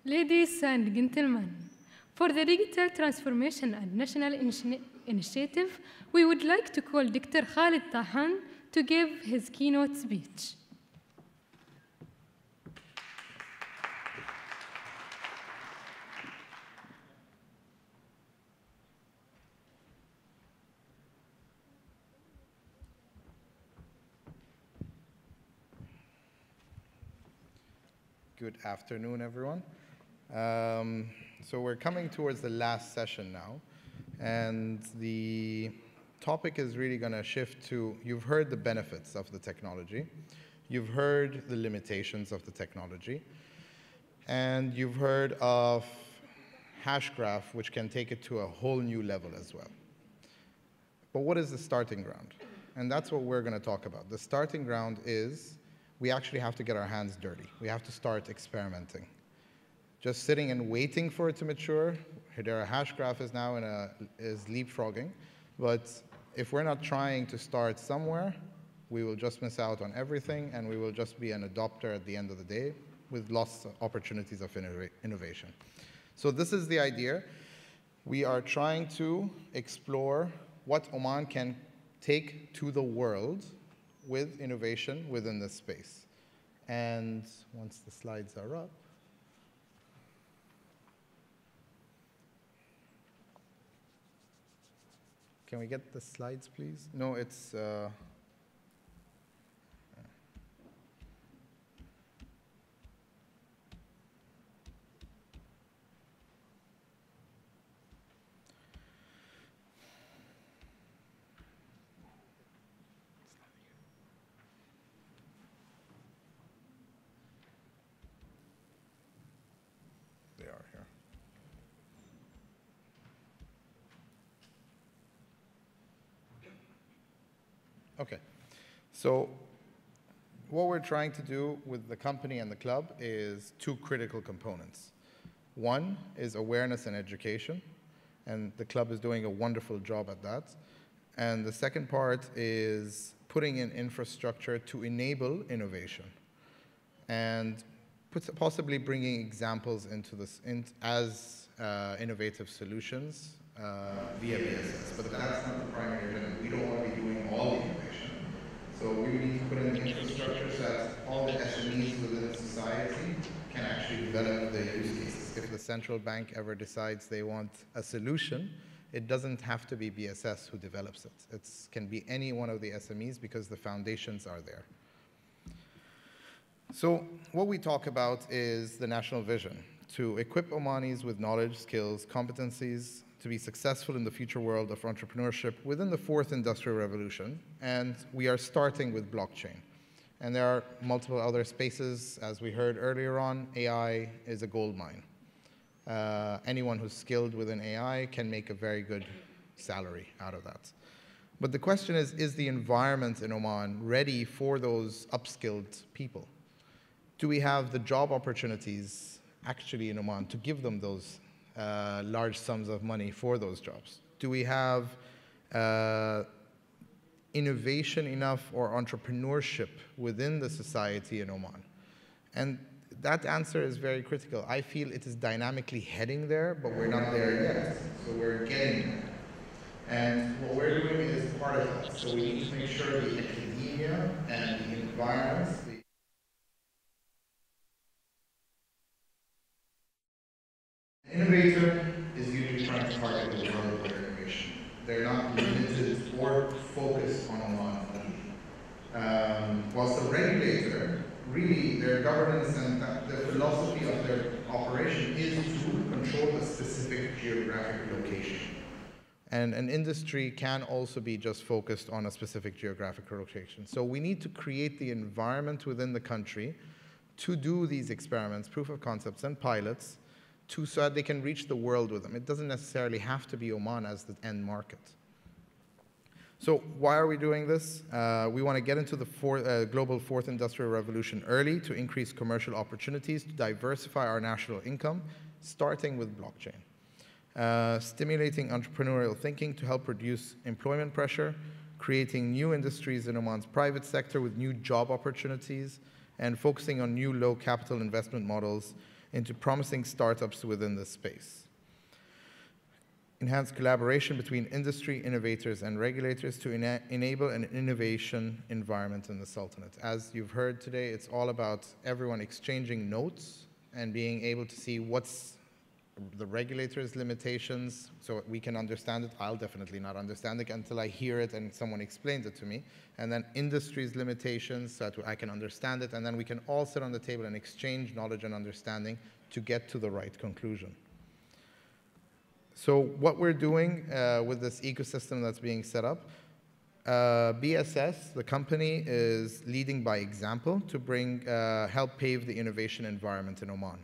Ladies and gentlemen, for the Digital Transformation and National Initiative, we would like to call Dr. Khalid Tahhan to give his keynote speech. Good afternoon, everyone. So we're coming towards the last session now, and the topic is really going to shift to, you've heard the benefits of the technology, you've heard the limitations of the technology, and you've heard of Hashgraph, which can take it to a whole new level as well. But what is the starting ground? And that's what we're going to talk about. The starting ground is we actually have to get our hands dirty. We have to start experimenting. Just sitting and waiting for it to mature, Hedera Hashgraph is now is leapfrogging. But if we're not trying to start somewhere, we will just miss out on everything, and we will just be an adopter at the end of the day with lots of opportunities of innovation. So this is the idea. We are trying to explore what Oman can take to the world with innovation within this space. And once the slides are up, can we get the slides, please? No, it's okay. So what we're trying to do with the company and the club is two critical components. One is awareness and education, and the club is doing a wonderful job at that. And the second part is putting in infrastructure to enable innovation and possibly bringing examples into this as innovative solutions via BSS. But that's not the primary agenda. We don't want to be doing all the innovation. So we need to put in the infrastructure so that all the SMEs within society can actually develop the use cases. If the central bank ever decides they want a solution, it doesn't have to be BSS who develops it. It can be any one of the SMEs because the foundations are there. So what we talk about is the national vision, to equip Omanis with knowledge, skills, competencies, to be successful in the future world of entrepreneurship within the fourth industrial revolution. And we are starting with blockchain. And there are multiple other spaces. As we heard earlier on, AI is a gold mine. Anyone who's skilled within AI can make a very good salary out of that. But the question is the environment in Oman ready for those upskilled people? Do we have the job opportunities actually in Oman to give them those large sums of money for those jobs? Do we have innovation enough or entrepreneurship within the society in Oman? And that answer is very critical. I feel it is dynamically heading there, but we're not there yet. So we're getting there. And what we're doing is part of that. So we need to make sure the academia and the environments, an innovator is usually trying to target the world with their innovation. They're not limited or focused on Oman only. Whilst the regulator, really their governance and the philosophy of their operation is to control a specific geographic location. And an industry can also be just focused on a specific geographic location. So we need to create the environment within the country to do these experiments, proof of concepts and pilots, so that they can reach the world with them. It doesn't necessarily have to be Oman as the end market. So why are we doing this? We want to get into the global fourth industrial revolution early to increase commercial opportunities, to diversify our national income, starting with blockchain. Stimulating entrepreneurial thinking to help reduce employment pressure, creating new industries in Oman's private sector with new job opportunities, and focusing on new low capital investment models into promising startups within this space. Enhance collaboration between industry innovators and regulators to enable an innovation environment in the Sultanate. As you've heard today, it's all about everyone exchanging notes and being able to see what's the regulator's limitations so we can understand it. I'll definitely not understand it until I hear it and someone explains it to me. And then industry's limitations so that I can understand it. And then we can all sit on the table and exchange knowledge and understanding to get to the right conclusion. So what we're doing with this ecosystem that's being set up, BSS, the company, is leading by example to help pave the innovation environment in Oman.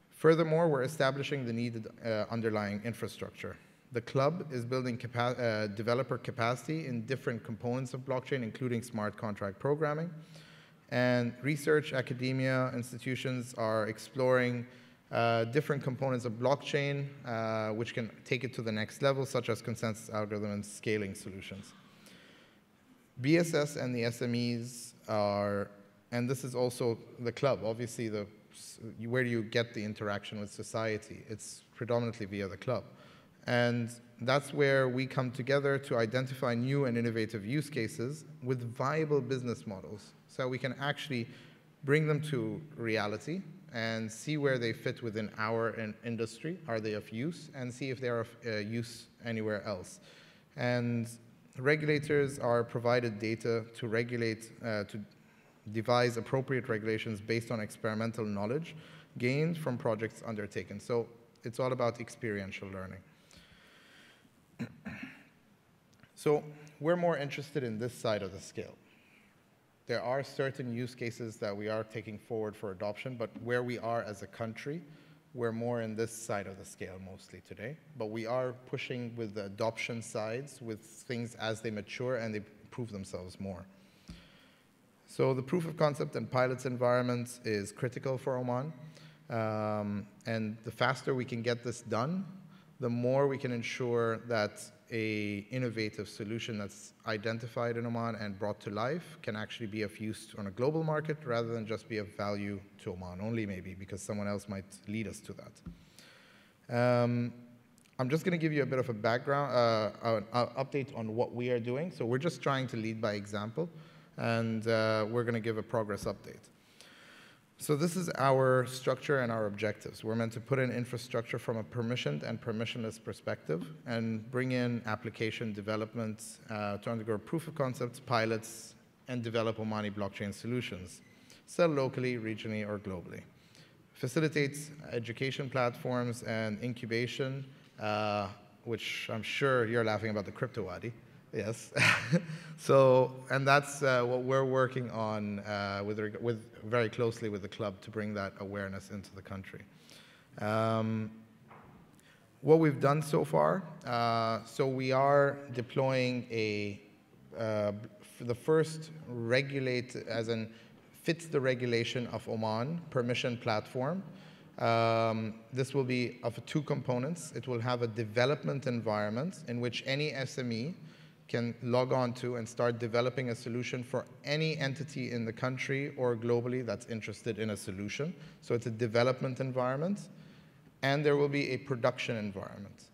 Furthermore, we're establishing the needed underlying infrastructure. The club is building developer capacity in different components of blockchain, including smart contract programming. And research, academia, institutions are exploring different components of blockchain, which can take it to the next level, such as consensus algorithm and scaling solutions. BSS and the SMEs are, and this is also the club, obviously where do you get the interaction with society? It's predominantly via the club. And that's where we come together to identify new and innovative use cases with viable business models, so we can actually bring them to reality and see where they fit within our industry. Are they of use? And see if they are of use anywhere else. And regulators are provided data to regulate, to devise appropriate regulations based on experimental knowledge gained from projects undertaken. So it's all about experiential learning. So we're more interested in this side of the scale. There are certain use cases that we are taking forward for adoption, but where we are as a country, we're more in this side of the scale mostly today. But we are pushing with the adoption sides with things as they mature and they prove themselves more. So the proof of concept and pilots environment is critical for Oman. And the faster we can get this done, the more we can ensure that an innovative solution that's identified in Oman and brought to life can actually be of use on a global market rather than just be of value to Oman only, maybe, because someone else might lead us to that. I'm just going to give you a bit of a background, an update on what we are doing. So we're just trying to lead by example, and we're going to give a progress update. So this is our structure and our objectives. We're meant to put in infrastructure from a permissioned and permissionless perspective and bring in application development to undergo proof of concepts, pilots, and develop Omani blockchain solutions. Sell locally, regionally, or globally. Facilitates education platforms and incubation, which I'm sure you're laughing about the crypto wadi. Yes. So, and that's what we're working on very closely with the club to bring that awareness into the country. What we've done so far, so we are deploying the first fits the regulation of Oman permission platform. This will be of two components. It will have a development environment in which any SME can log on to and start developing a solution for any entity in the country or globally that's interested in a solution. So it's a development environment. And there will be a production environment.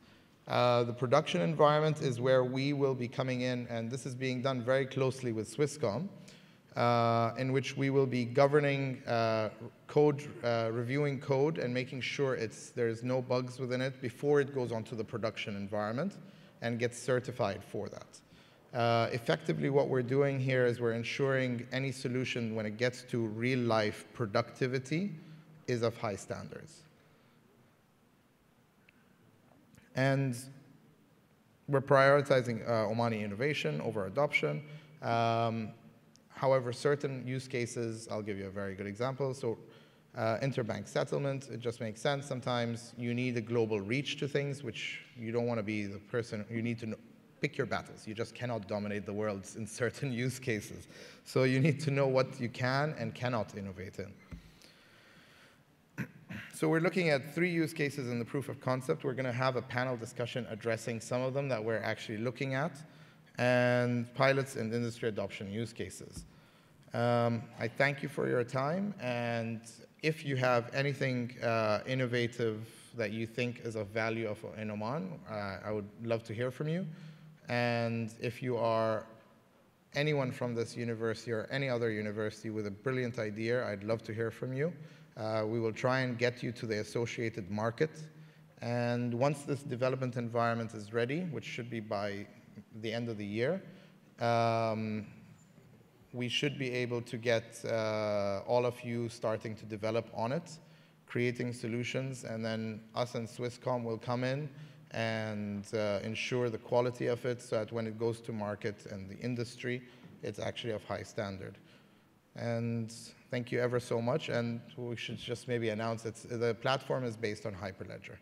The production environment is where we will be coming in, and this is being done very closely with Swisscom, in which we will be governing code, reviewing code, and making sure there's no bugs within it before it goes onto the production environment and gets certified for that. Effectively, what we're doing here is we're ensuring any solution, when it gets to real-life productivity, is of high standards. And we're prioritizing Omani innovation over adoption. However, certain use cases, I'll give you a very good example. So interbank settlement, it just makes sense. Sometimes you need a global reach to things, which you don't want to be the person. You need to pick your battles. You just cannot dominate the world in certain use cases. So you need to know what you can and cannot innovate in. So we're looking at 3 use cases in the proof of concept. We're going to have a panel discussion addressing some of them that we're actually looking at, and pilots and industry adoption use cases. I thank you for your time, and if you have anything innovative that you think is of value in Oman, I would love to hear from you. And if you are anyone from this university or any other university with a brilliant idea, I'd love to hear from you. We will try and get you to the associated market. And once this development environment is ready, which should be by the end of the year, we should be able to get all of you starting to develop on it, creating solutions, and then us and Swisscom will come in and ensure the quality of it so that when it goes to market and the industry, it's actually of high standard. And thank you ever so much, and we should just maybe announce the platform is based on Hyperledger.